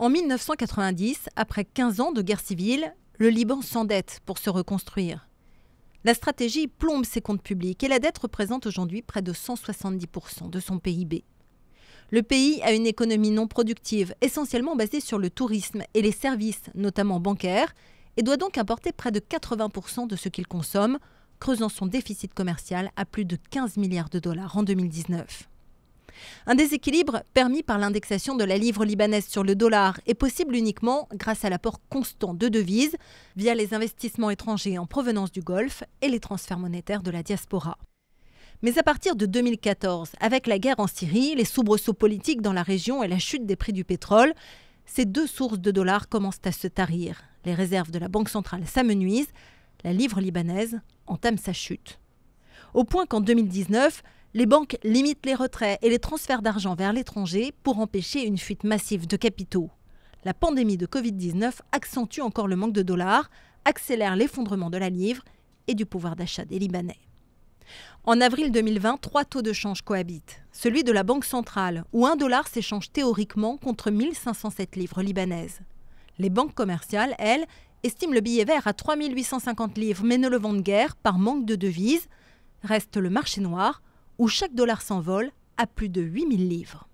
En 1990, après 15 ans de guerre civile, le Liban s'endette pour se reconstruire. La stratégie plombe ses comptes publics et la dette représente aujourd'hui près de 170% de son PIB. Le pays a une économie non productive, essentiellement basée sur le tourisme et les services, notamment bancaires, et doit donc importer près de 80% de ce qu'il consomme, creusant son déficit commercial à plus de 15 milliards de dollars en 2019. Un déséquilibre permis par l'indexation de la livre libanaise sur le dollar est possible uniquement grâce à l'apport constant de devises via les investissements étrangers en provenance du Golfe et les transferts monétaires de la diaspora. Mais à partir de 2014, avec la guerre en Syrie, les soubresauts politiques dans la région et la chute des prix du pétrole, ces deux sources de dollars commencent à se tarir. Les réserves de la Banque centrale s'amenuisent, la livre libanaise entame sa chute. Au point qu'en 2019, les banques limitent les retraits et les transferts d'argent vers l'étranger pour empêcher une fuite massive de capitaux. La pandémie de Covid-19 accentue encore le manque de dollars, accélère l'effondrement de la livre et du pouvoir d'achat des Libanais. En avril 2020, 3 taux de change cohabitent. Celui de la Banque centrale, où $1 s'échange théoriquement contre 1507 livres libanaises. Les banques commerciales, elles, estiment le billet vert à 3850 livres, mais ne le vendent guère par manque de devises. Reste le marché noir, où chaque dollar s'envole à plus de 8000 livres.